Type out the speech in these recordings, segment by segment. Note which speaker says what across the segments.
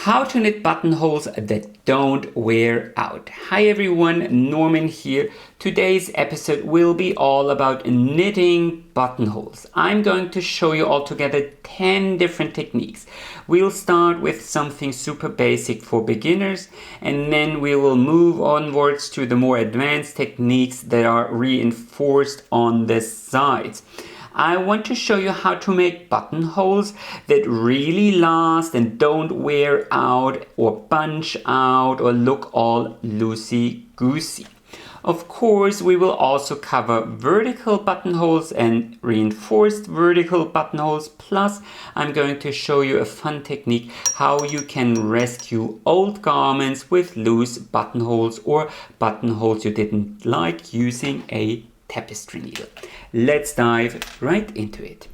Speaker 1: How to knit buttonholes that don't wear out. Hi everyone, Norman here. Today's episode will be all about knitting buttonholes. I'm going to show you altogether 10 different techniques. We'll start with something super basic for beginners, and then we will move onwards to the more advanced techniques that are reinforced on the sides. I want to show you how to make buttonholes that really last and don't wear out or bunch out or look all loosey-goosey. Of course, we will also cover vertical buttonholes and reinforced vertical buttonholes. Plus, I'm going to show you a fun technique how you can rescue old garments with loose buttonholes or buttonholes you didn't like using a tapestry needle. Let's dive right into it.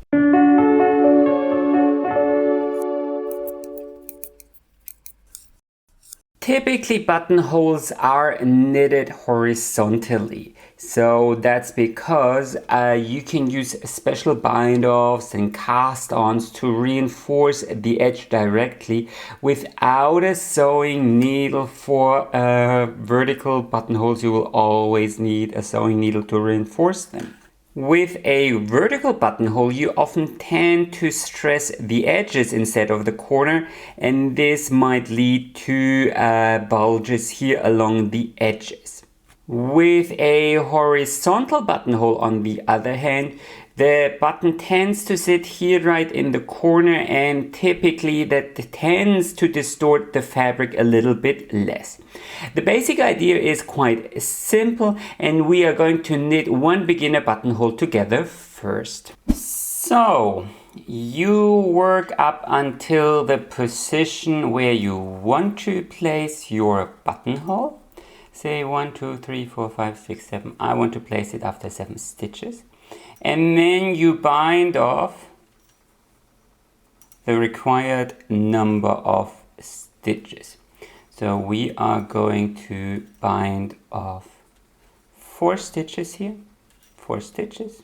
Speaker 1: Typically, buttonholes are knitted horizontally. So that's because you can use special bind-offs and cast-ons to reinforce the edge directly without a sewing needle. For vertical buttonholes, you will always need a sewing needle to reinforce them. With a vertical buttonhole, you often tend to stress the edges instead of the corner, and this might lead to bulges here along the edges. With a horizontal buttonhole, on the other hand, the button tends to sit here right in the corner, and typically that tends to distort the fabric a little bit less. The basic idea is quite simple, and we are going to knit one beginner buttonhole together first. So you work up until the position where you want to place your buttonhole. Say 1, 2, 3, 4, 5, 6, 7. I want to place it after 7 stitches. And then you bind off the required number of stitches. So we are going to bind off 4 stitches here, 4 stitches.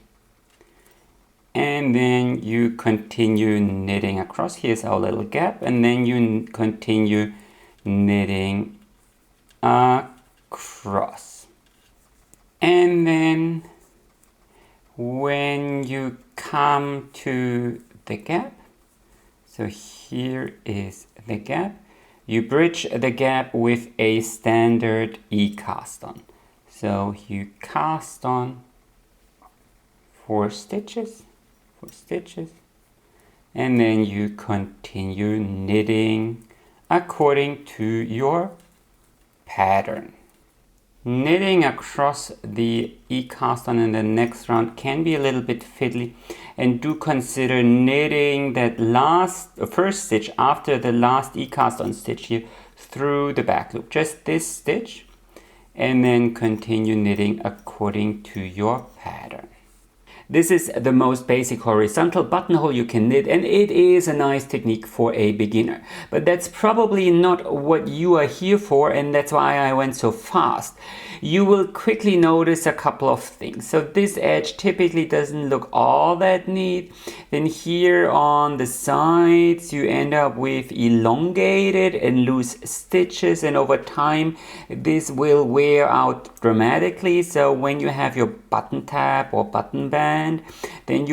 Speaker 1: And then you continue knitting across. Here's our little gap. And then you continue knitting across. And then when you come to the gap, so here is the gap, you bridge the gap with a standard cast on. So you cast on 4 stitches, and then you continue knitting according to your pattern. Knitting across the cast on in the next round can be a little bit fiddly, and do consider knitting that first stitch after the last cast on stitch here through the back loop. Just this stitch, and then continue knitting according to your pattern. This is the most basic horizontal buttonhole you can knit, and it is a nice technique for a beginner. But that's probably not what you are here for, and that's why I went so fast. You will quickly notice a couple of things. So this edge typically doesn't look all that neat. Then here on the sides you end up with elongated and loose stitches, and over time this will wear out dramatically. So when you have your button tab or button band, then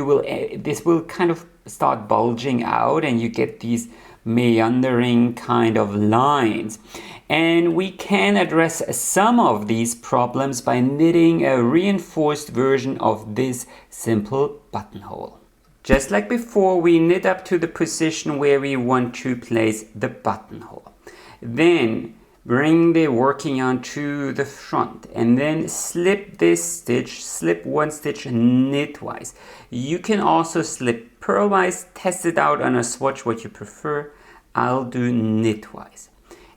Speaker 1: this will kind of start bulging out, and you get these meandering kind of lines. And we can address some of these problems by knitting a reinforced version of this simple buttonhole. Just like before, we knit up to the position where we want to place the buttonhole. Then bring the working yarn to the front, and then slip this stitch, slip 1 stitch knitwise. You can also slip purlwise, test it out on a swatch what you prefer. I'll do knitwise.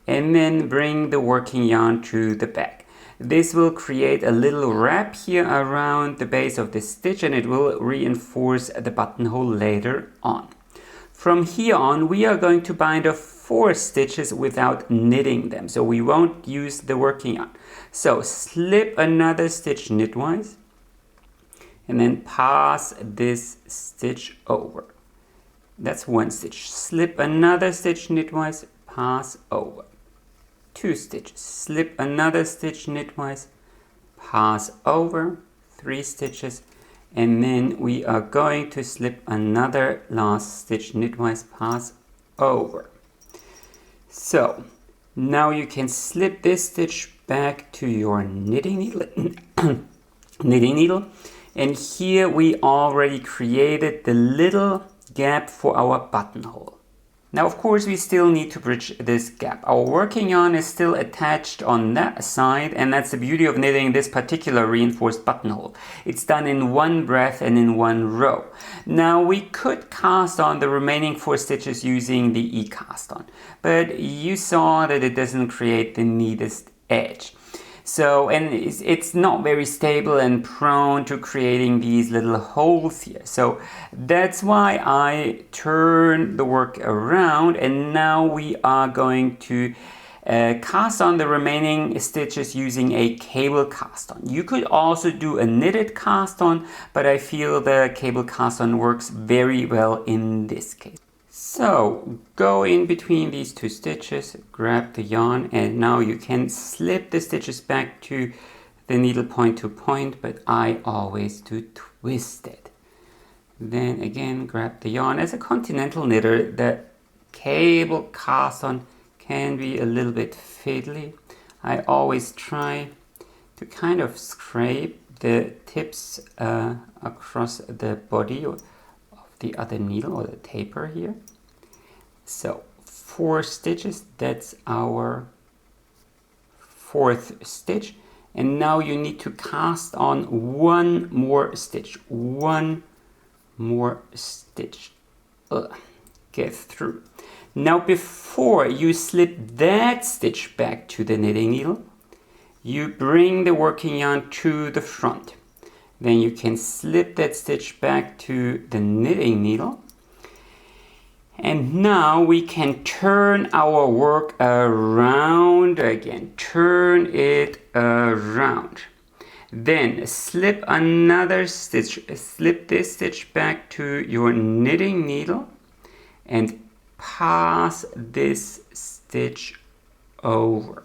Speaker 1: And then bring the working yarn to the back. This will create a little wrap here around the base of the stitch, and it will reinforce the buttonhole later on. From here on, we are going to bind off 4 stitches without knitting them, so we won't use the working yarn. So slip another stitch knitwise, and then pass this stitch over. That's 1 stitch. Slip another stitch knitwise, pass over. 2 stitches, slip another stitch knitwise, pass over, 3 stitches, and then we are going to slip another last stitch knitwise, pass over. So now you can slip this stitch back to your knitting needle, and here we already created the little gap for our buttonhole. Now, of course, we still need to bridge this gap. Our working yarn is still attached on that side, and that's the beauty of knitting this particular reinforced buttonhole. It's done in one breath and in one row. Now, we could cast on the remaining 4 stitches using the e-cast on, but you saw that it doesn't create the neatest edge. So, and it's not very stable and prone to creating these little holes here. So that's why I turn the work around, and now we are going to cast on the remaining stitches using a cable cast on. You could also do a knitted cast on, but I feel the cable cast on works very well in this case. So go in between these 2 stitches, grab the yarn, and now you can slip the stitches back to the needle point to point, but I always do twist it. Then again, grab the yarn. As a continental knitter, the cable cast on can be a little bit fiddly. I always try to kind of scrape the tips across the body of the other needle, or the taper here. So 4 stitches, that's our 4th stitch, and now you need to cast on 1 more stitch, 1 more stitch. Get through. Now before you slip that stitch back to the knitting needle, you bring the working yarn to the front. Then you can slip that stitch back to the knitting needle. And now we can turn our work around again. Turn it around. Then slip another stitch. Slip this stitch back to your knitting needle and pass this stitch over.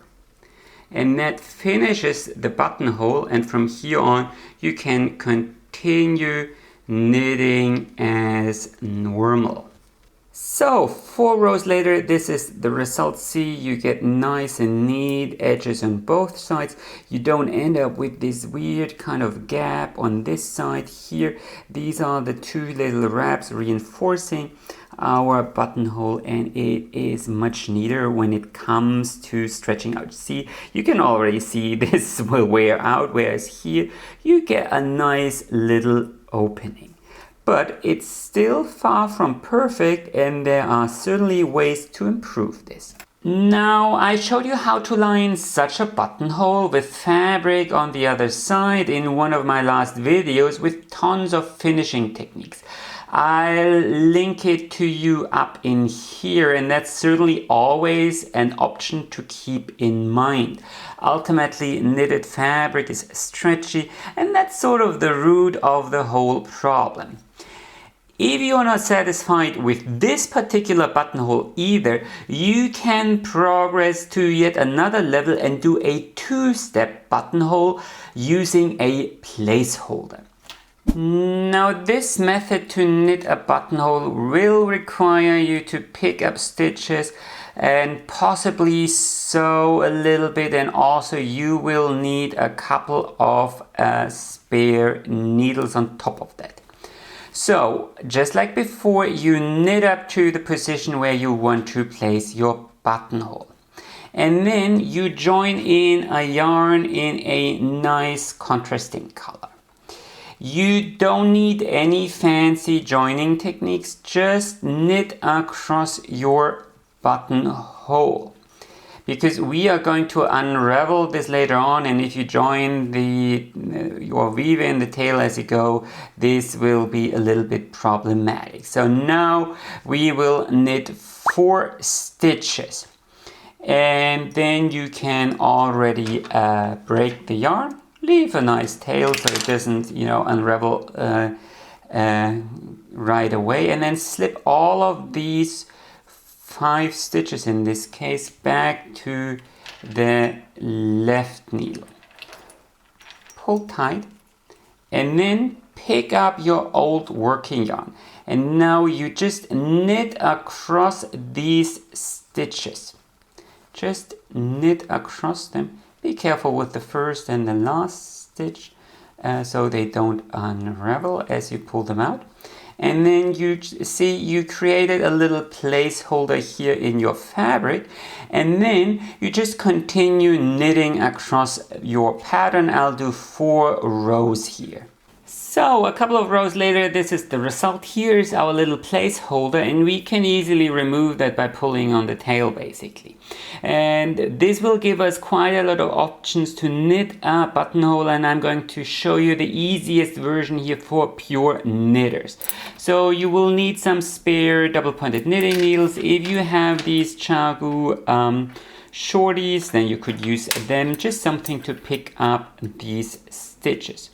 Speaker 1: And that finishes the buttonhole, and from here on you can continue knitting as normal. So 4 rows later, this is the result. See, you get nice and neat edges on both sides. You don't end up with this weird kind of gap on this side here. These are the 2 little wraps reinforcing our buttonhole, and it is much neater when it comes to stretching out. See, you can already see this will wear out, whereas here you get a nice little opening. But it's still far from perfect, and there are certainly ways to improve this. Now, I showed you how to line such a buttonhole with fabric on the other side in one of my last videos with tons of finishing techniques. I'll link it to you up in here, and that's certainly always an option to keep in mind. Ultimately, knitted fabric is stretchy, and that's sort of the root of the whole problem. If you are not satisfied with this particular buttonhole either, you can progress to yet another level and do a 2-step buttonhole using a placeholder. Now, this method to knit a buttonhole will require you to pick up stitches and possibly sew a little bit, and also you will need a couple of spare needles on top of that. So, just like before, you knit up to the position where you want to place your buttonhole. And then you join in a yarn in a nice contrasting color. You don't need any fancy joining techniques, just knit across your buttonhole. Because we are going to unravel this later on, and if you join your weave in the tail as you go, this will be a little bit problematic. So now we will knit 4 stitches, and then you can already break the yarn, leave a nice tail so it doesn't unravel right away, and then slip all of these 5 stitches in this case back to the left needle. Pull tight and then pick up your old working yarn. And now you just knit across these stitches. Just knit across them. Be careful with the first and the last stitch so they don't unravel as you pull them out. And then you see you created a little placeholder here in your fabric, and then you just continue knitting across your pattern. I'll do 4 rows here. So a couple of rows later, this is the result. Here's our little placeholder, and we can easily remove that by pulling on the tail basically. And this will give us quite a lot of options to knit a buttonhole, and I'm going to show you the easiest version here for pure knitters. So you will need some spare double-pointed knitting needles. If you have these CHAOGOO shorties, then you could use them, just something to pick up these stitches.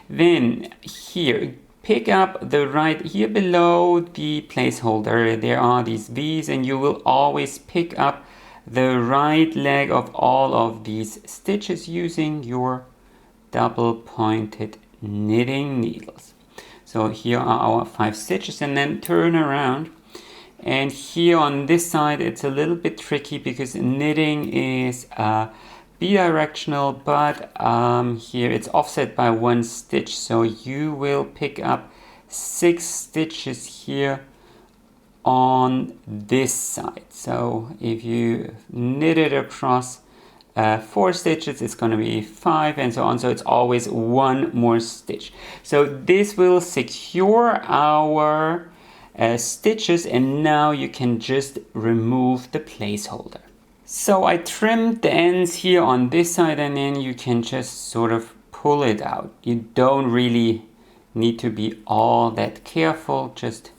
Speaker 1: Then here, pick up the right, here below the placeholder, there are these V's, and you will always pick up the right leg of all of these stitches using your double pointed knitting needles. So here are our 5 stitches, and then turn around. And here on this side, it's a little bit tricky because knitting is bidirectional, but here it's offset by 1 stitch, so you will pick up 6 stitches here on this side. So if you knit it across 4 stitches, it's going to be 5 and so on, so it's always 1 more stitch. So this will secure our stitches, and now you can just remove the placeholder. So I trimmed the ends here on this side, and then you can just sort of pull it out. You don't really need to be all that careful, just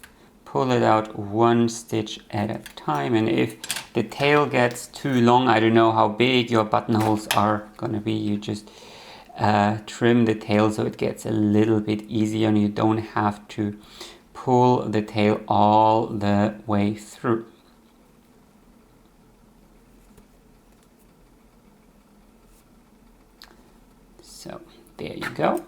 Speaker 1: pull it out 1 stitch at a time. And if the tail gets too long, I don't know how big your buttonholes are gonna be, you just trim the tail so it gets a little bit easier and you don't have to pull the tail all the way through. So there you go.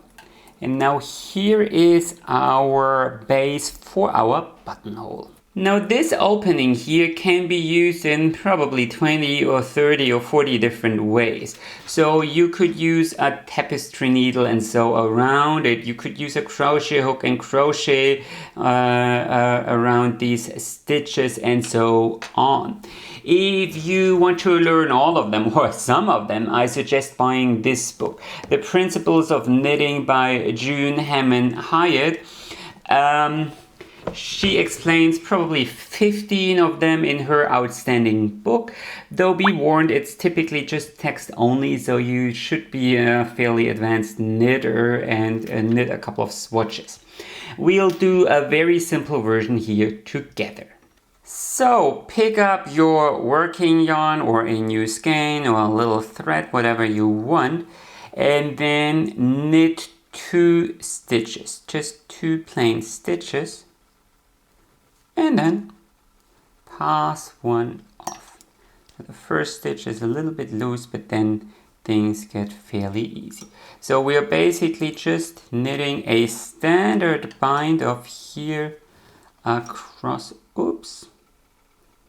Speaker 1: And now here is our base for our buttonhole. Now this opening here can be used in probably 20 or 30 or 40 different ways. So you could use a tapestry needle and sew around it. You could use a crochet hook and crochet around these stitches and so on. If you want to learn all of them or some of them, I suggest buying this book, The Principles of Knitting by June Hammond Hyatt. She explains probably 15 of them in her outstanding book. Though be warned, it's typically just text only, so you should be a fairly advanced knitter and knit a couple of swatches. We'll do a very simple version here together. So pick up your working yarn or a new skein or a little thread, whatever you want, and then knit 2 stitches, just 2 plain stitches, and then pass 1 off. So the first stitch is a little bit loose, but then things get fairly easy. So we are basically just knitting a standard bind off here across. Oops,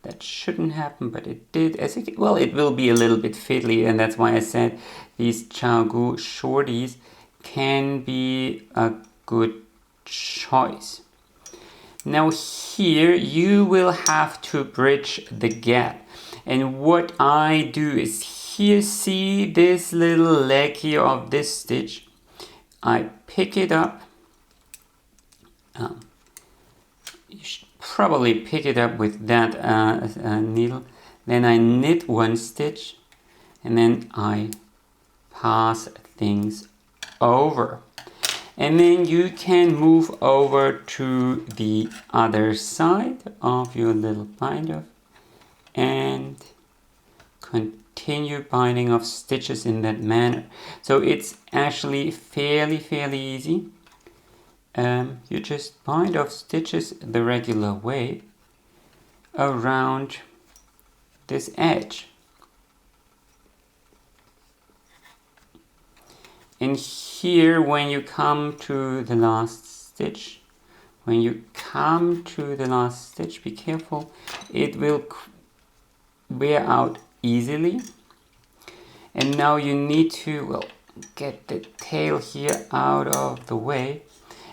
Speaker 1: that shouldn't happen, but it did. Well, it will be a little bit fiddly, and that's why I said these CHAOGOO shorties can be a good choice. Now here you will have to bridge the gap, and what I do is here, see this little leg here of this stitch, I pick it up. You should probably pick it up with that needle, then I knit 1 stitch, and then I pass things over. And then you can move over to the other side of your little binder and continue binding of stitches in that manner. So it's actually fairly easy. You just bind off stitches the regular way around this edge. And here, when you come to the last stitch, be careful, it will wear out easily. And now you need to, get the tail here out of the way.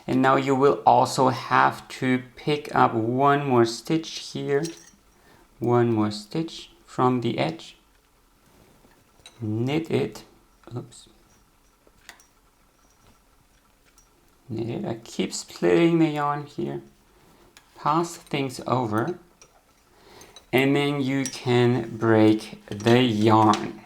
Speaker 1: And now you will also have to pick up one more stitch here, one more stitch from the edge, knit it, knit it. I keep splitting the yarn here, pass things over, and then you can break the yarn.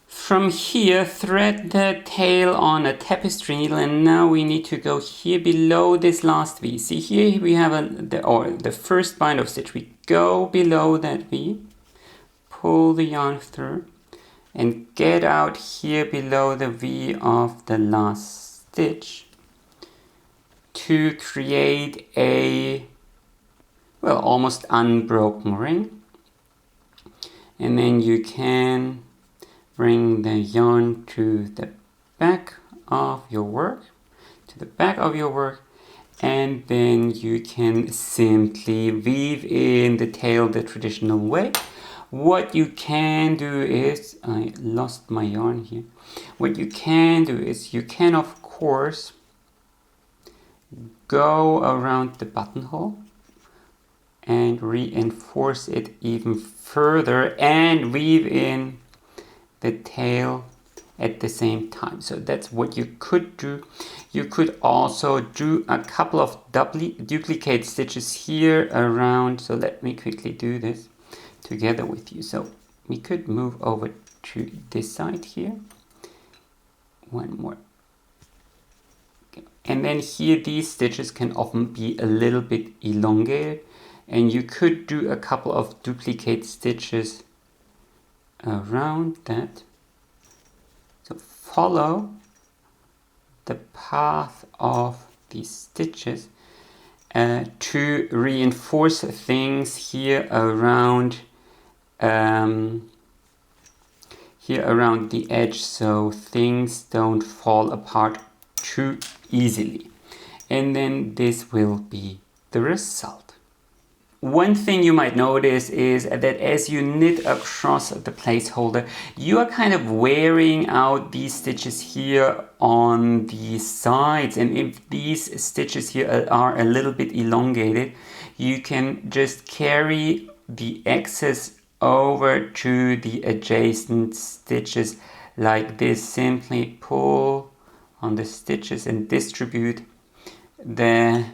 Speaker 1: From here, thread the tail on a tapestry needle, and now we need to go here below this last V. See here we have the first bind of stitch. We go below that V, pull the yarn through, and get out here below the V of the last stitch to create a, almost unbroken ring. And then you can bring the yarn to the back of your work, and then you can simply weave in the tail the traditional way. What you can do is, I lost my yarn here. What you can do is you can, of course, go around the buttonhole and reinforce it even further and weave in the tail at the same time. So that's what you could do. You could also do a couple of duplicate stitches here around. So let me quickly do this together with you. So we could move over to this side here. One more. Okay. And then here these stitches can often be a little bit elongated, and you could do a couple of duplicate stitches around that. So follow the path of these stitches to reinforce things here around the edge, so things don't fall apart too easily. And then this will be the result. One thing you might notice is that as you knit across the placeholder, you are kind of wearing out these stitches here on the sides. And if these stitches here are a little bit elongated, you can just carry the excess over to the adjacent stitches like this. Simply pull on the stitches and distribute the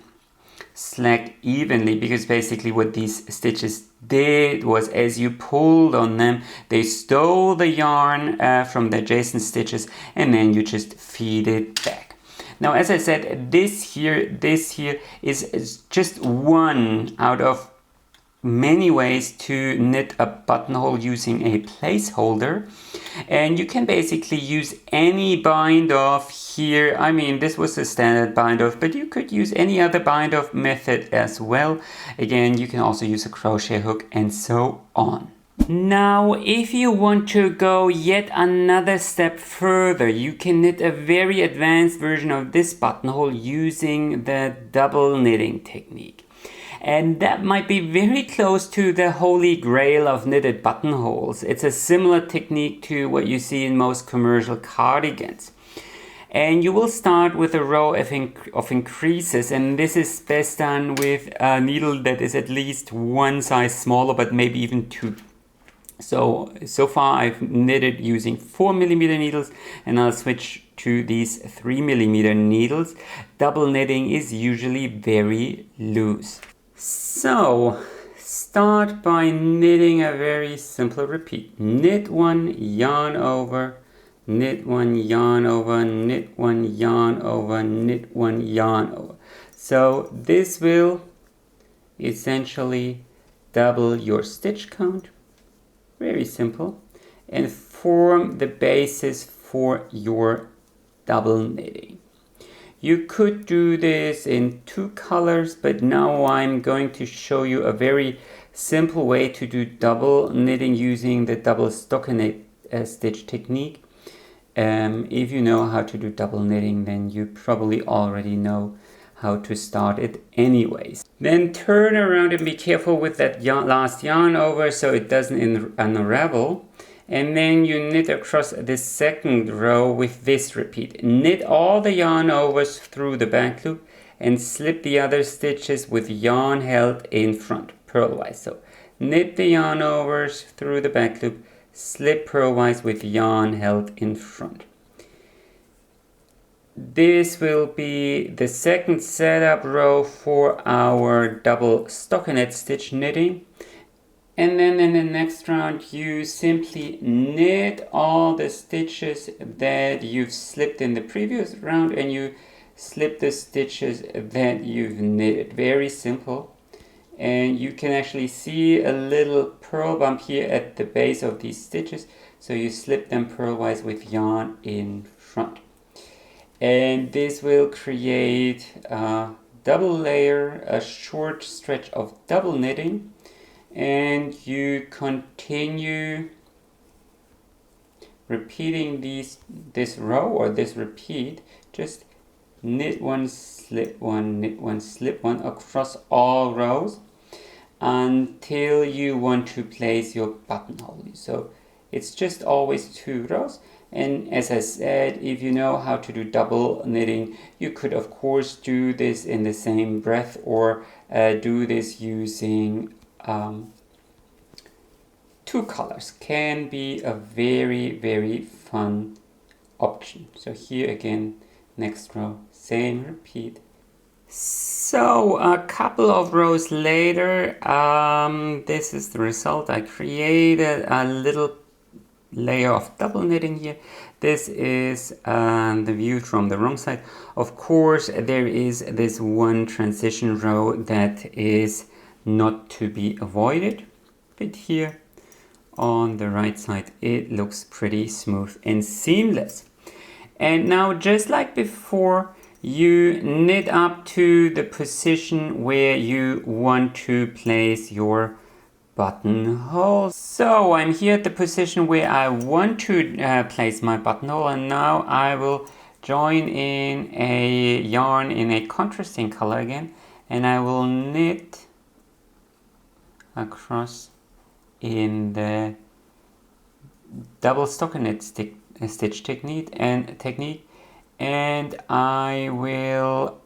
Speaker 1: slack evenly, because basically what these stitches did was, as you pulled on them, they stole the yarn from the adjacent stitches, and then you just feed it back. Now, as I said, this here is just one out of many ways to knit a buttonhole using a placeholder, and you can basically use any bind off here. I mean, this was a standard bind off, but you could use any other bind off method as well. Again, you can also use a crochet hook and so on. Now, if you want to go yet another step further, you can knit a very advanced version of this buttonhole using the double knitting technique. And that might be very close to the holy grail of knitted buttonholes. It's a similar technique to what you see in most commercial cardigans. And you will start with a row of increases, and this is best done with a needle that is at least one size smaller, but maybe even two. So far I've knitted using 4mm needles, and I'll switch to these 3mm needles. Double knitting is usually very loose. So, start by knitting a very simple repeat. Knit one, yarn over, knit one, yarn over, knit one, yarn over, knit one, yarn over. So this will essentially double your stitch count. Very simple. And form the basis for your double knitting. You could do this in two colors, but now I'm going to show you a very simple way to do double knitting using the double stockinette stitch technique. If you know how to do double knitting, then you probably already know how to start it anyways. Then turn around and be careful with that last yarn over so it doesn't unravel. And then you knit across the second row with this repeat. Knit all the yarn overs through the back loop and slip the other stitches with yarn held in front, purlwise. So knit the yarn overs through the back loop, slip purlwise with yarn held in front. This will be the second setup row for our double stockinette stitch knitting. And then in the next round you simply knit all the stitches that you've slipped in the previous round, and you slip the stitches that you've knitted. Very simple. And you can actually see a little purl bump here at the base of these stitches, so you slip them purlwise with yarn in front. And this will create a double layer, a short stretch of double knitting. And you continue repeating this row or this repeat. Just knit one, slip one, knit one, slip one across all rows until you want to place your buttonhole. So it's just always 2 rows. And as I said, if you know how to do double knitting, you could of course do this in the same breath, or do this using 2 colors. Can be a very fun option. So here again, next row, same repeat. So a couple of rows later, this is the result. I created a little layer of double knitting here. This is the view from the wrong side. Of course, there is this one transition row that is not to be avoided, but here on the right side it looks pretty smooth and seamless. And now, just like before, you knit up to the position where you want to place your buttonhole. So I'm here at the position where I want to place my buttonhole, and now I will join in a yarn in a contrasting color again, and I will knit across in the double stockinette stitch technique, and I will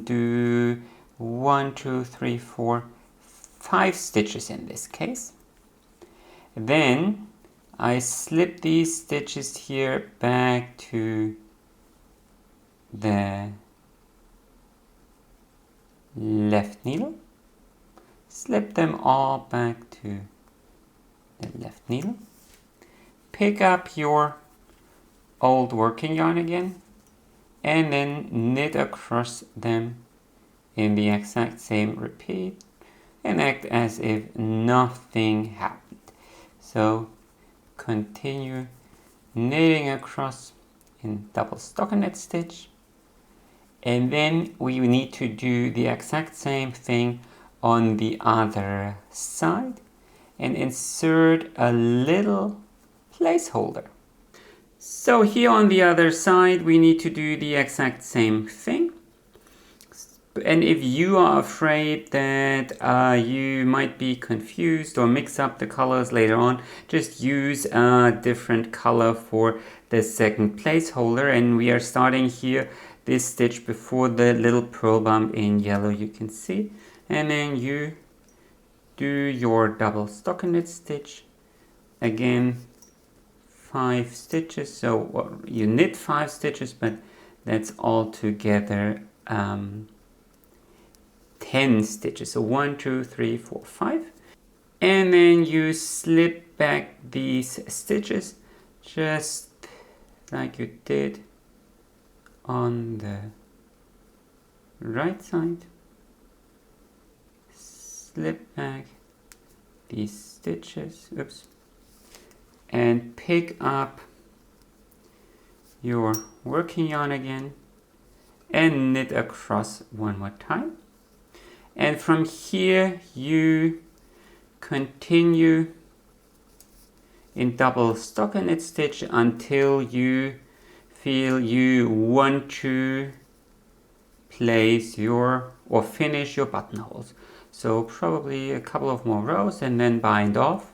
Speaker 1: do 1, 2, 3, 4, 5 stitches in this case. Then I slip these stitches here back to the left needle, slip them all back to the left needle, pick up your old working yarn again, and then knit across them in the exact same repeat and act as if nothing happened. So continue knitting across in double stockinette stitch, and then we need to do the exact same thing on the other side and insert a little placeholder. So here on the other side we need to do the exact same thing. And if you are afraid that you might be confused or mix up the colors later on, just use a different color for the second placeholder. And we are starting here this stitch before the little purl bump in yellow, you can see. And then you do your double stockinette stitch. Again, 5 stitches. So you knit 5 stitches, but that's all together 10 stitches. So 1, 2, 3, 4, 5. And then you slip back these stitches just like you did on the right side. Slip back these stitches, and pick up your working yarn again and knit across one more time. And from here you continue in double stockinette stitch until you feel you want to place your or finish your buttonholes. So probably a couple of more rows and then bind off,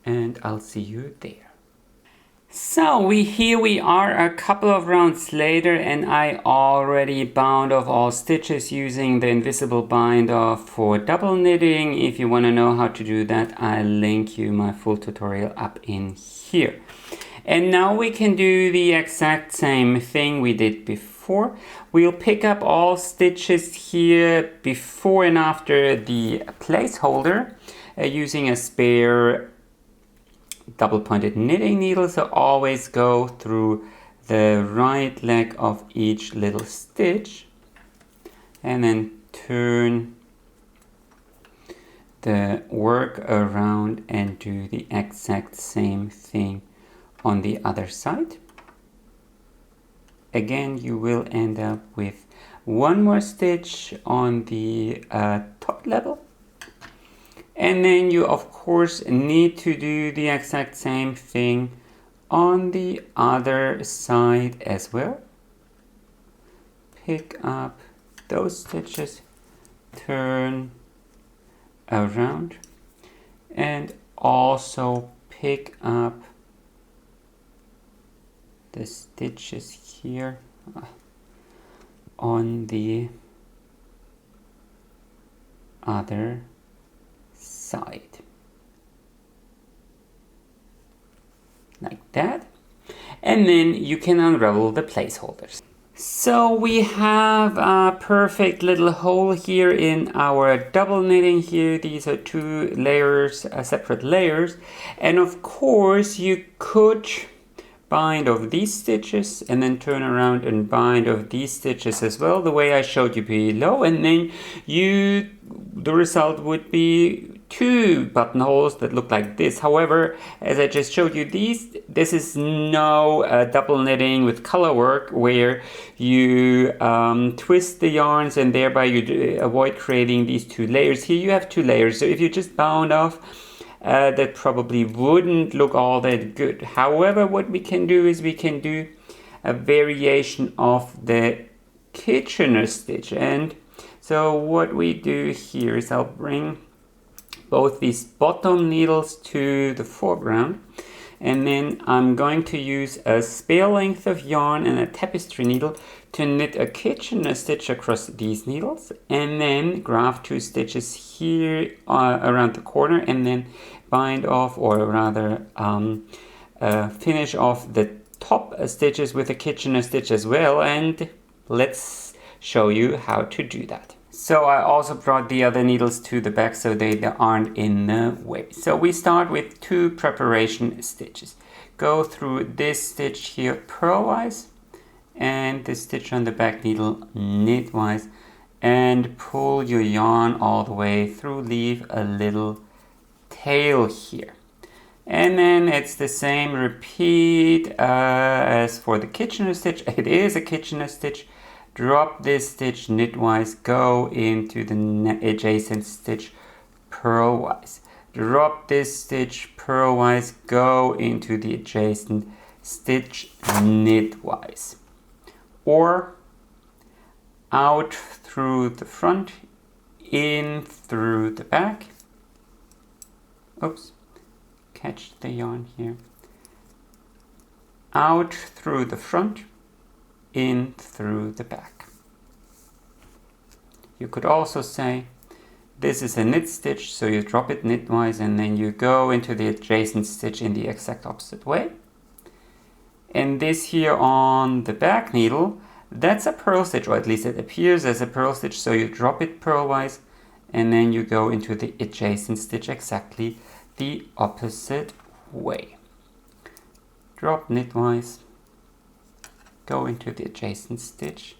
Speaker 1: and I'll see you there. So here we are a couple of rounds later, and I already bound off all stitches using the invisible bind off for double knitting. If you want to know how to do that, I'll link you my full tutorial up in here. And now we can do the exact same thing we did before. We'll pick up all stitches here before and after the placeholder using a spare double pointed knitting needle. So always go through the right leg of each little stitch and then turn the work around and do the exact same thing on the other side. Again, you will end up with one more stitch on the top level. And then you of course need to do the exact same thing on the other side as well. Pick up those stitches, turn around, and also pick up the stitches here on the other side, like that, and then you can unravel the placeholders. So we have a perfect little hole here in our double knitting here. These are two layers, separate layers, and of course you could bind off these stitches and then turn around and bind off these stitches as well, the way I showed you below, and then the result would be two buttonholes that look like this. However, as I just showed you, this is no double knitting with color work where you twist the yarns and thereby you avoid creating these two layers. Here you have two layers, so if you just bound off, that probably wouldn't look all that good. However, what we can do is we can do a variation of the Kitchener stitch. And so what we do here is I'll bring both these bottom needles to the foreground, and then I'm going to use a spare length of yarn and a tapestry needle to knit a Kitchener stitch across these needles, and then graft two stitches here around the corner, and then bind off, or rather finish off the top stitches with a Kitchener stitch as well. And let's show you how to do that. So I also brought the other needles to the back so they aren't in the way. So we start with two preparation stitches. Go through this stitch here purlwise and the stitch on the back needle knitwise, and pull your yarn all the way through. Leave a little tail here. And then it's the same repeat as for the Kitchener stitch. It is a Kitchener stitch. Drop this stitch knitwise, go into the adjacent stitch purlwise. Drop this stitch purlwise, go into the adjacent stitch knitwise. Or out through the front, in through the back. Oops, catch the yarn here. Out through the front, in through the back. You could also say this is a knit stitch, so you drop it knitwise and then you go into the adjacent stitch in the exact opposite way. And this here on the back needle, that's a purl stitch, or at least it appears as a purl stitch, so you drop it purlwise and then you go into the adjacent stitch exactly the opposite way. Drop knitwise, go into the adjacent stitch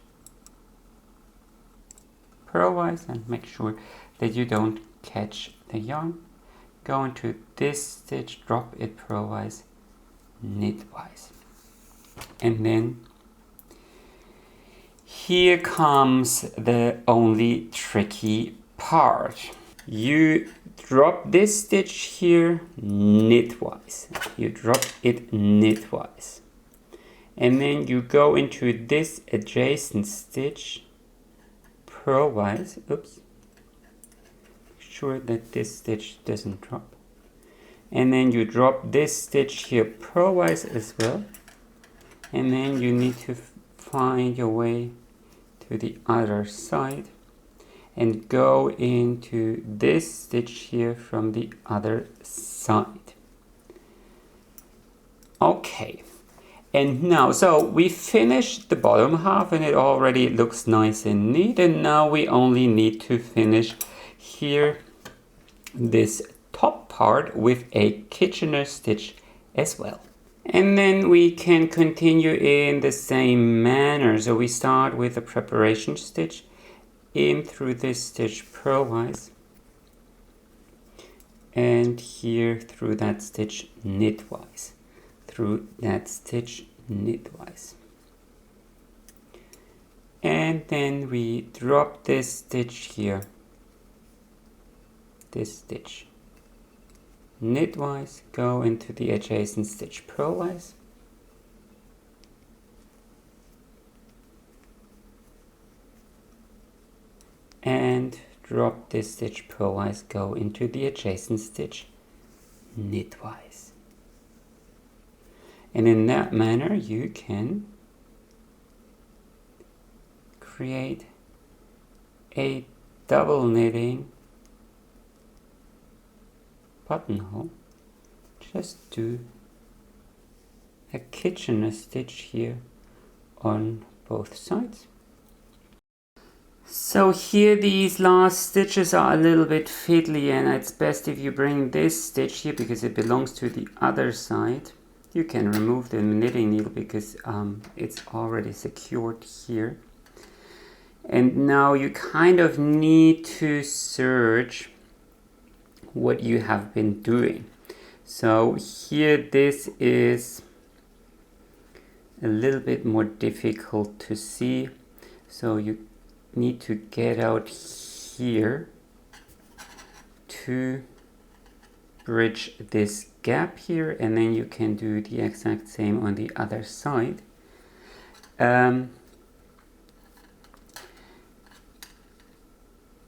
Speaker 1: purlwise, and make sure that you don't catch the yarn. Go into this stitch, drop it purlwise, knitwise. And then here comes the only tricky part. You drop this stitch here knitwise. You drop it knitwise. And then you go into this adjacent stitch purlwise. Oops. Make sure that this stitch doesn't drop. And then you drop this stitch here purlwise as well. And then you need to find your way to the other side and go into this stitch here from the other side. Okay, and now, so we finished the bottom half and it already looks nice and neat, and now we only need to finish here this top part with a Kitchener stitch as well. And then we can continue in the same manner. So we start with a preparation stitch in through this stitch purlwise and here through that stitch knitwise, through that stitch knitwise. And then we drop this stitch here, this stitch knitwise, go into the adjacent stitch purlwise, and drop this stitch purlwise, go into the adjacent stitch knitwise. And in that manner you can create a double knitting buttonhole. Just do a Kitchener stitch here on both sides. So here these last stitches are a little bit fiddly, and it's best if you bring this stitch here because it belongs to the other side. You can remove the knitting needle because it's already secured here. And now you kind of need to search what you have been doing. So here this is a little bit more difficult to see, so you need to get out here to bridge this gap here, and then you can do the exact same on the other side.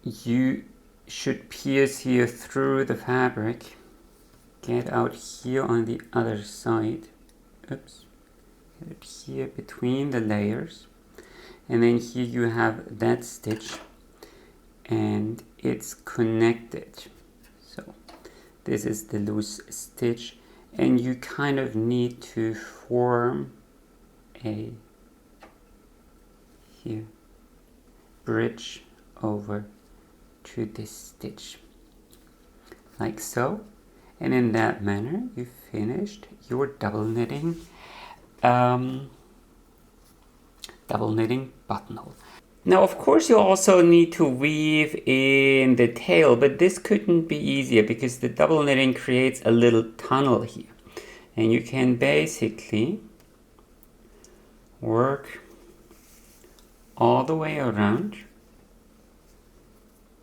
Speaker 1: You should pierce here through the fabric, get out here on the other side, oops, get it here between the layers, and then here you have that stitch and it's connected. So this is the loose stitch, and you kind of need to form a here bridge over to this stitch like so, and in that manner you finished your double knitting buttonhole. Now of course you also need to weave in the tail, but this couldn't be easier because the double knitting creates a little tunnel here, and you can basically work all the way around.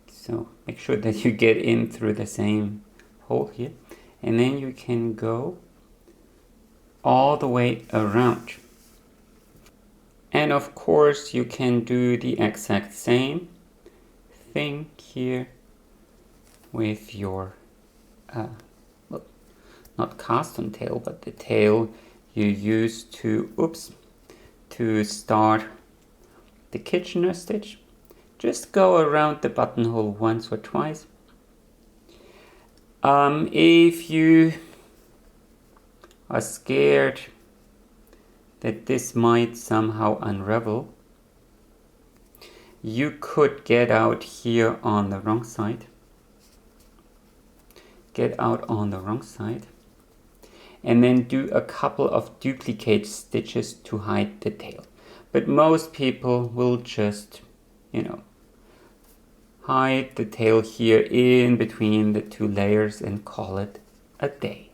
Speaker 1: So make sure that you get in through the same hole here, and then you can go all the way around. And of course you can do the exact same thing here with your, well, not cast on tail, but the tail you use to, to start the Kitchener stitch. Just go around the buttonhole once or twice. If you are scared that this might somehow unravel, you could get out here on the wrong side. Get out on the wrong side. And then do a couple of duplicate stitches to hide the tail. But most people will just, hide the tail here in between the two layers and call it a day.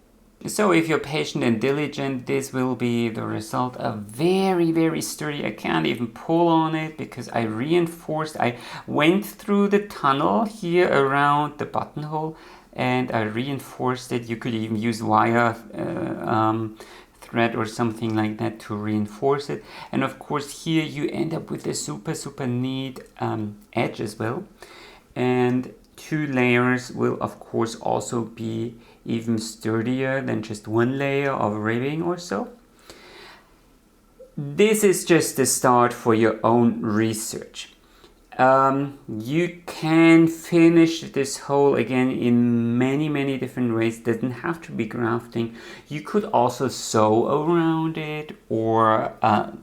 Speaker 1: So if you're patient and diligent, this will be the result of very, very sturdy. I can't even pull on it because I reinforced. I went through the tunnel here around the buttonhole and I reinforced it. You could even use wire thread or something like that to reinforce it. And of course here you end up with a super, super neat edge as well. And 2 layers will of course also be even sturdier than just 1 layer of ribbing or so. This is just the start for your own research. You can finish this hole again in many different ways. It doesn't have to be grafting. You could also sew around it, or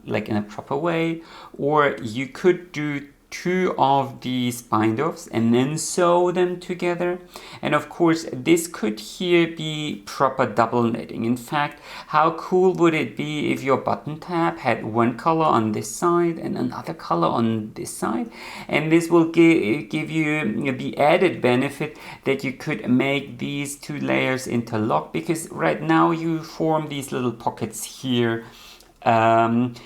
Speaker 1: like in a proper way, or you could do 2 of these bind-offs and then sew them together. And of course this could here be proper double knitting. In fact, how cool would it be if your button tab had one color on this side and another color on this side, and this will give you the added benefit that you could make these 2 layers interlock, because right now you form these little pockets here, and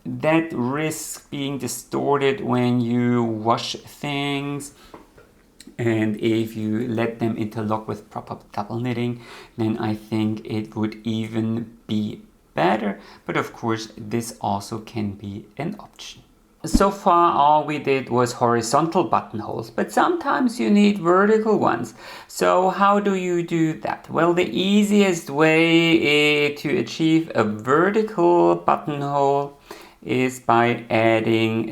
Speaker 1: that risks being distorted when you wash things. And if you let them interlock with proper double knitting, then I think it would even be better. But of course, this also can be an option. So far all we did was horizontal buttonholes, but sometimes you need vertical ones. So how do you do that? Well, the easiest way to achieve a vertical buttonhole is by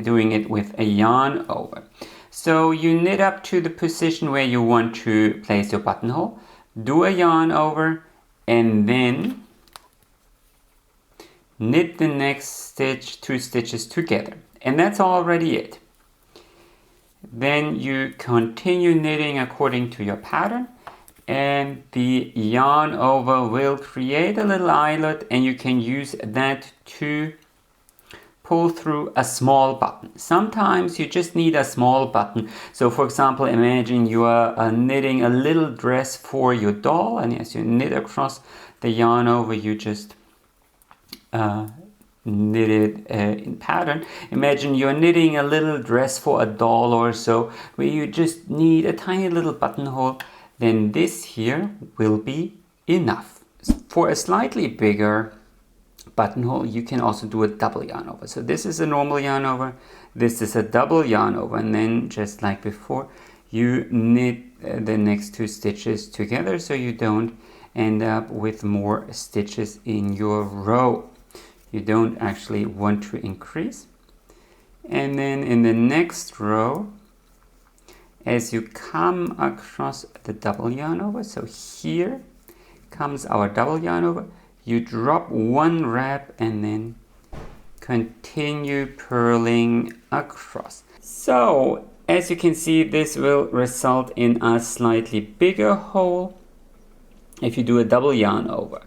Speaker 1: doing it with a yarn over. So you knit up to the position where you want to place your buttonhole, do a yarn over, and then knit the next stitch, 2 stitches together. And that's already it. Then you continue knitting according to your pattern, and the yarn over will create a little eyelet, and you can use that to pull through a small button. Sometimes you just need a small button. So for example, imagine you are knitting a little dress for your doll, and as you knit across the yarn over, you just knit it in pattern. Imagine you're knitting a little dress for a doll or so, where you just need a tiny little buttonhole. Then this here will be enough. For a slightly bigger buttonhole, you can also do a double yarn over. So this is a normal yarn over, this is a double yarn over, and then just like before, you knit the next 2 stitches together so you don't end up with more stitches in your row. You don't actually want to increase. And then in the next row, as you come across the double yarn over, so here comes our double yarn over, you drop 1 wrap and then continue purling across. So as you can see, this will result in a slightly bigger hole if you do a double yarn over.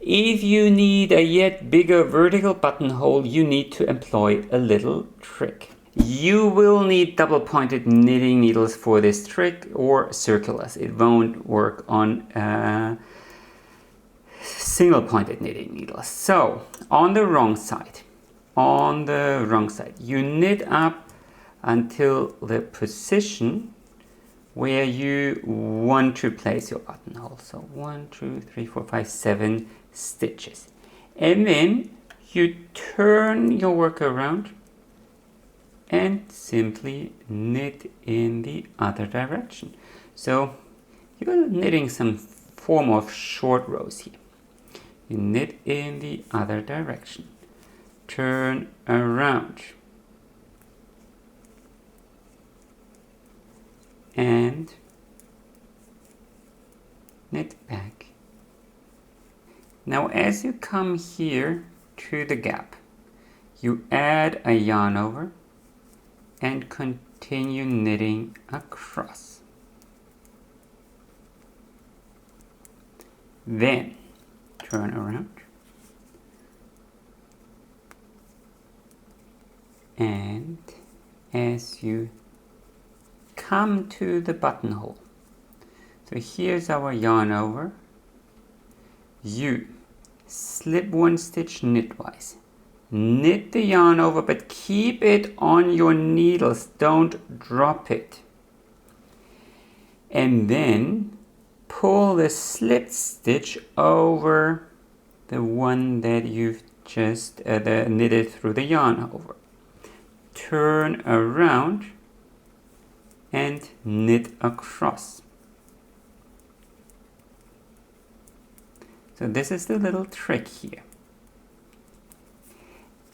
Speaker 1: If you need a yet bigger vertical buttonhole, you need to employ a little trick. You will need double pointed knitting needles for this trick, or circulars. It won't work on single pointed knitting needles. So on the wrong side, you knit up until the position where you want to place your buttonhole. So 1, 2, 3, 4, 5, 7 stitches. And then you turn your work around and simply knit in the other direction. So you're knitting some form of short rows here. You knit in the other direction. Turn around. And knit back. Now as you come here to the gap, you add a yarn over and continue knitting across. Then turn around and as you come to the buttonhole, So here's our yarn over. You slip one stitch knitwise. Knit the yarn over, but keep it on your needles. Don't drop it. And then pull the slipped stitch over the one that you've just knitted through the yarn over. Turn around and knit across. So this is the little trick here.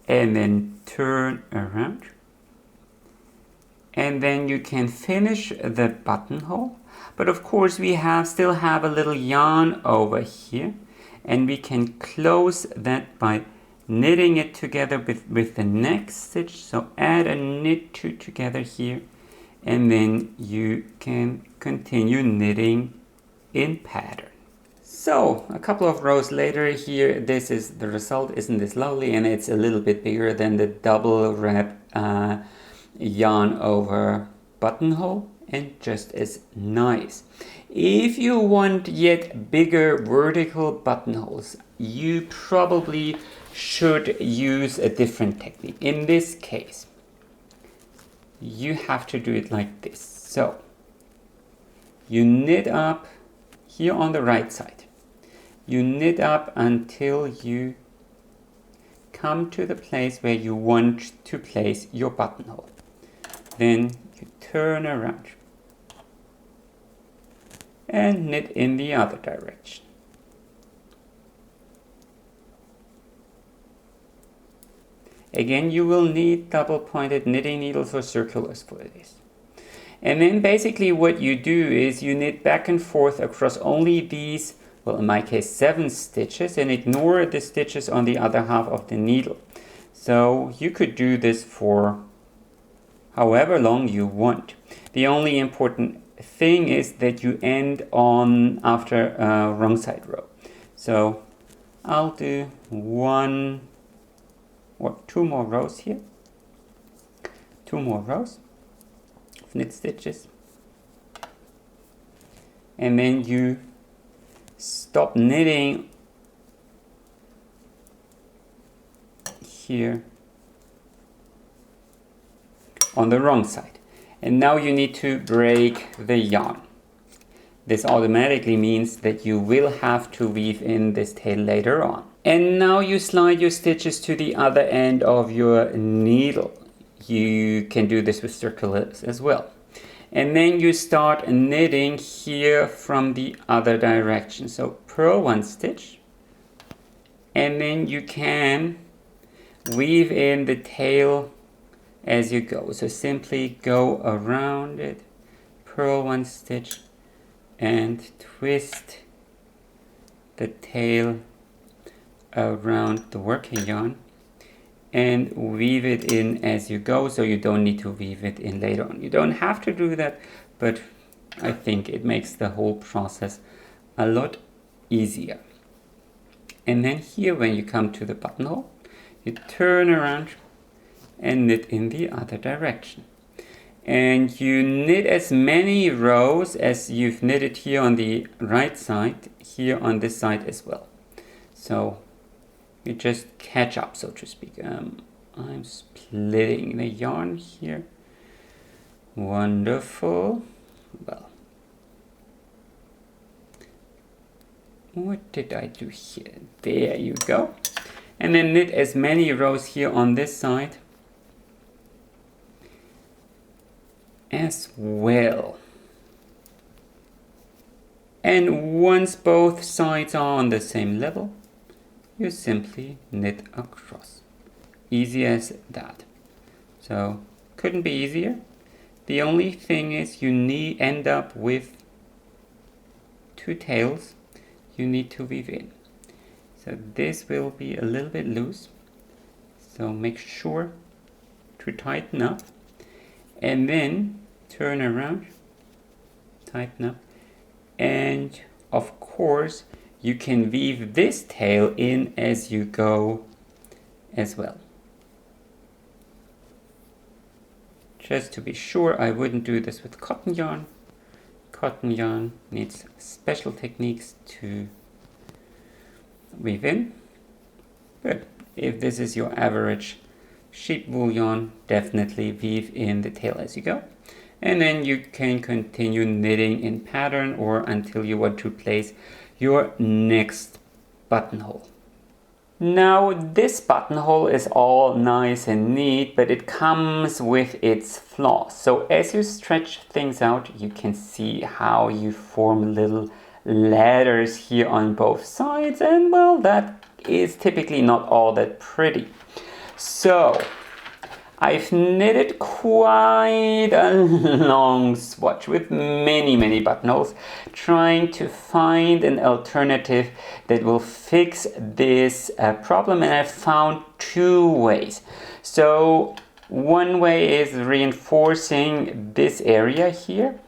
Speaker 1: And then turn around. And then you can finish the buttonhole. But of course we still have a little yarn over here. And we can close that by knitting it together with the next stitch. So add a knit two together here. And then you can continue knitting in pattern. So a couple of rows later here, this is the result. Isn't this lovely? And it's a little bit bigger than the double wrap yarn over buttonhole, and just as nice. If you want yet bigger vertical buttonholes, you probably should use a different technique. In this case, you have to do it like this. So you knit up here on the right side. You knit up until you come to the place where you want to place your buttonhole. Then you turn around and knit in the other direction. Again, you will need double-pointed knitting needles or circulars for this. And then basically what you do is you knit back and forth across only these, well, in my case 7 stitches, and ignore the stitches on the other half of the needle. So you could do this for however long you want. The only important thing is that you end on after a wrong side row. So I'll do 1 or 2 more rows here. 2 more rows of knit stitches. And then you stop knitting here on the wrong side. And now you need to break the yarn. This automatically means that you will have to weave in this tail later on. And now you slide your stitches to the other end of your needle. You can do this with circulars as well. And then you start knitting here from the other direction. So purl 1 stitch, and then you can weave in the tail as you go. So simply go around it, purl 1 stitch, and twist the tail around the working yarn and weave it in as you go, so you don't need to weave it in later on. You don't have to do that, but I think it makes the whole process a lot easier. And then here, when you come to the buttonhole, you turn around and knit in the other direction. And you knit as many rows as you've knitted here on the right side, here on this side as well. So you just catch up, so to speak. I'm splitting the yarn here. Wonderful. Well, what did I do here? There you go. And then knit as many rows here on this side as well. And once both sides are on the same level, you simply knit across. Easy as that. So couldn't be easier. The only thing is you end up with 2 tails you need to weave in. So this will be a little bit loose. So make sure to tighten up and then turn around, tighten up, and of course you can weave this tail in as you go as well. Just to be sure, I wouldn't do this with cotton yarn, cotton yarn needs special techniques to weave in. But if this is your average sheep wool yarn, definitely weave in the tail as you go. And then you can continue knitting in pattern or until you want to place your next buttonhole. Now this buttonhole is all nice and neat, but it comes with its flaws. So as you stretch things out, you can see how you form little ladders here on both sides, and well, that is typically not all that pretty. So I've knitted quite a long swatch with many buttonholes, trying to find an alternative that will fix this problem, and I've found two ways. So one way is reinforcing this area here,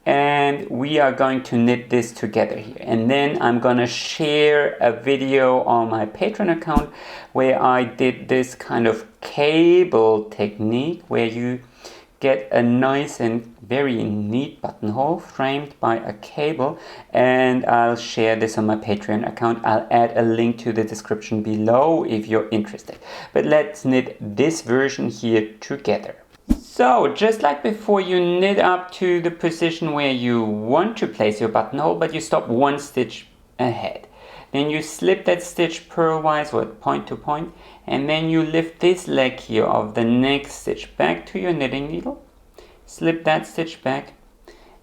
Speaker 1: and we are going to knit this together here, and then I'm gonna share a video on my Patreon account where I did this kind of cable technique where you get a nice and very neat buttonhole framed by a cable, and I'll share this on my Patreon account. I'll add a link to the description below if you're interested. But let's knit this version here together. So just like before, you knit up to the position where you want to place your buttonhole, but you stop one stitch ahead. Then you slip that stitch purlwise or point to point, and then you lift this leg here of the next stitch back to your knitting needle, slip that stitch back,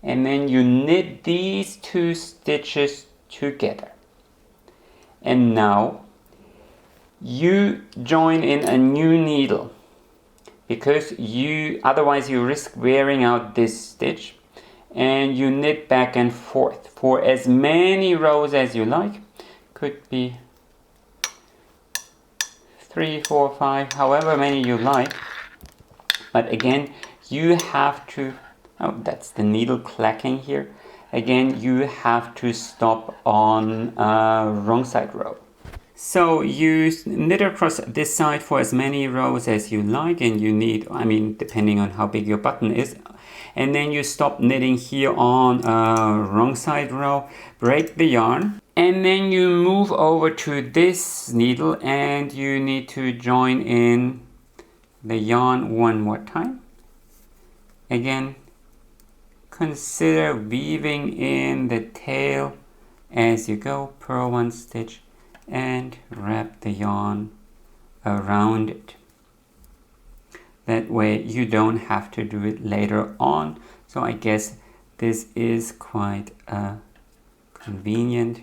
Speaker 1: and then you knit these two stitches together. And now you join in a new needle, because otherwise you risk wearing out this stitch, and you knit back and forth for as many rows as you like. Could be 3, 4, 5, however many you like. But again, you have to, oh, that's the needle clacking here. Again, you have to stop on wrong side row. So you knit across this side for as many rows as you like, and you need, I mean, depending on how big your button is. And then you stop knitting here on wrong side row, break the yarn, and then you move over to this needle and you need to join in the yarn one more time. Again, consider weaving in the tail as you go, purl one stitch, and wrap the yarn around it. That way you don't have to do it later on. So I guess this is quite convenient.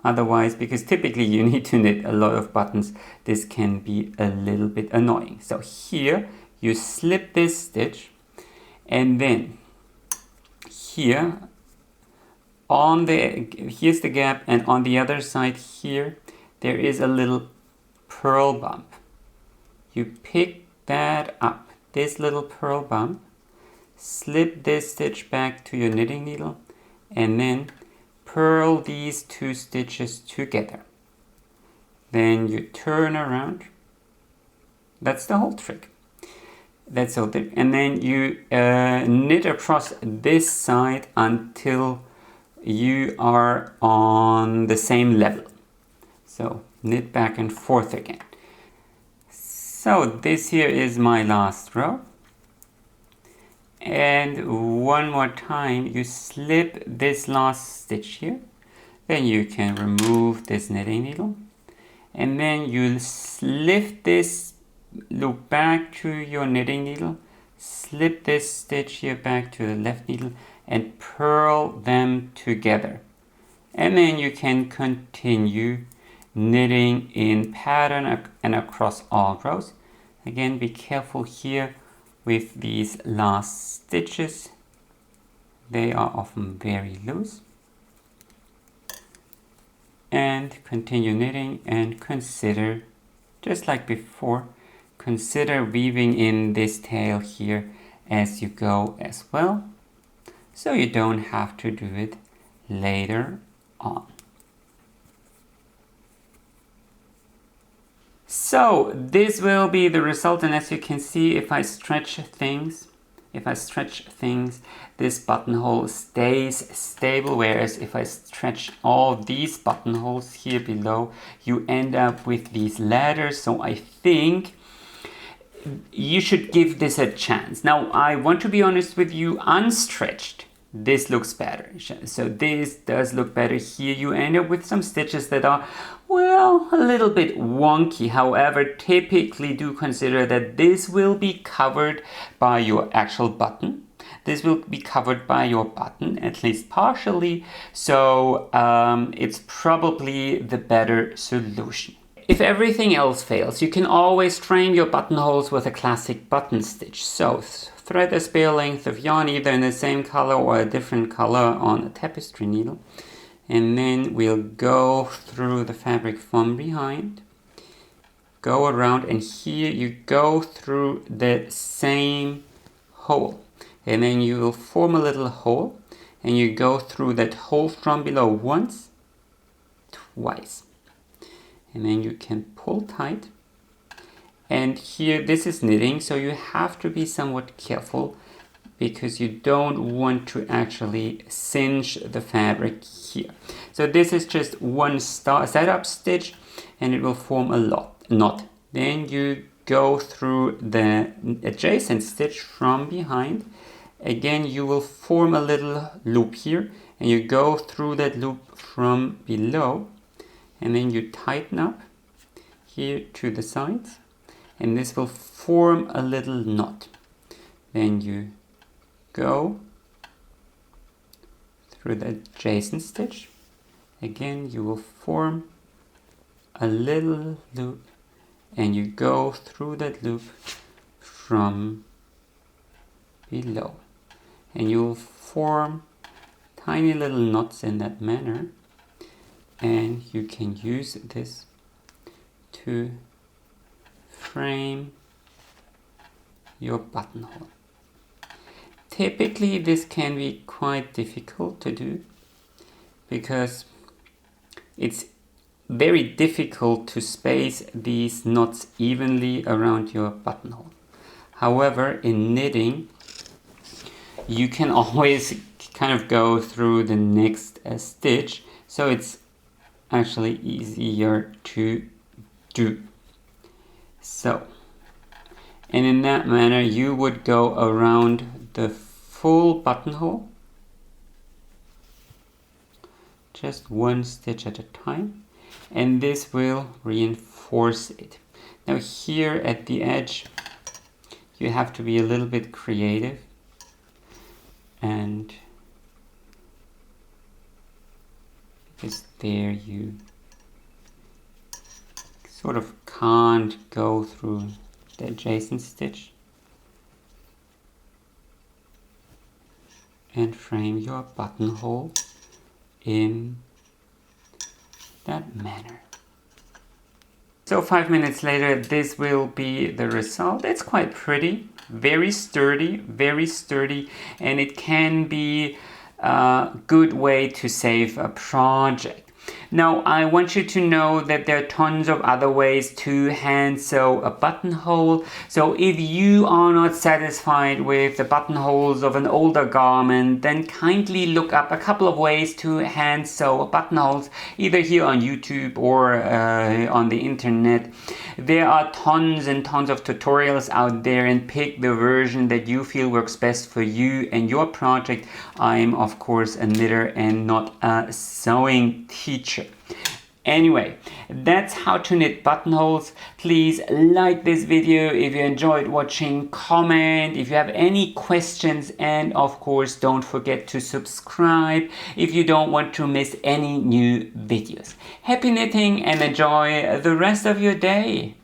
Speaker 1: Otherwise, because typically you need to knit a lot of buttons, this can be a little bit annoying. So here you slip this stitch, and then here here's the gap, and on the other side here there is a little purl bump. You pick that up, this little purl bump, slip this stitch back to your knitting needle, and then purl these two stitches together. Then you turn around. That's the whole trick. That's all. And then you knit across this side until you are on the same level. So knit back and forth again. So this here is my last row. And one more time you slip this last stitch here. Then you can remove this knitting needle. And then you lift this loop back to your knitting needle. Slip this stitch here back to the left needle and purl them together. And then you can continue knitting in pattern and across all rows. Again, be careful here with these last stitches. They are often very loose. And continue knitting, and consider, just like before, consider weaving in this tail here as you go as well, so you don't have to do it later on. So this will be the result, and as you can see, if I stretch things, if I stretch things, this buttonhole stays stable, whereas if I stretch all these buttonholes here below, you end up with these ladders. So I think you should give this a chance. Now, I want to be honest with you, unstretched, this looks better. So this does look better here. You end up with some stitches that are, well, a little bit wonky. However, typically do consider that this will be covered by your actual button. This will be covered by your button, at least partially. So it's probably the better solution. If everything else fails, you can always frame your buttonholes with a classic button stitch. So thread a spare length of yarn either in the same color or a different color on a tapestry needle. And then we'll go through the fabric from behind, go around, and here you go through the same hole. And then you will form a little hole and you go through that hole from below once, twice. And then you can pull tight. And here, this is knitting, so you have to be somewhat careful because you don't want to actually cinch the fabric here. So this is just one setup stitch and it will form a knot. Then you go through the adjacent stitch from behind. Again, you will form a little loop here and you go through that loop from below. And then you tighten up here to the sides and this will form a little knot. Then you go through the adjacent stitch. Again, you will form a little loop and you go through that loop from below. And you will form tiny little knots in that manner. And you can use this to frame your buttonhole. Typically this can be quite difficult to do because it's very difficult to space these knots evenly around your buttonhole. However, in knitting you can always kind of go through the next stitch, so it's actually easier to do. So, and in that manner you would go around the full buttonhole, just one stitch at a time, and this will reinforce it. Now here at the edge you have to be a little bit creative and because there you sort of can't go through the adjacent stitch and frame your buttonhole in that manner. So 5 minutes later, this will be the result. It's quite pretty, very sturdy, and it can be a good way to save a project. Now, I want you to know that there are tons of other ways to hand sew a buttonhole. So if you are not satisfied with the buttonholes of an older garment, then kindly look up a couple of ways to hand sew buttonholes, either here on YouTube or on the internet. There are tons and tons of tutorials out there, and pick the version that you feel works best for you and your project. I'm of course a knitter and not a sewing teacher. Anyway, that's how to knit buttonholes. Please like this video if you enjoyed watching, comment if you have any questions, and of course don't forget to subscribe if you don't want to miss any new videos. Happy knitting and enjoy the rest of your day.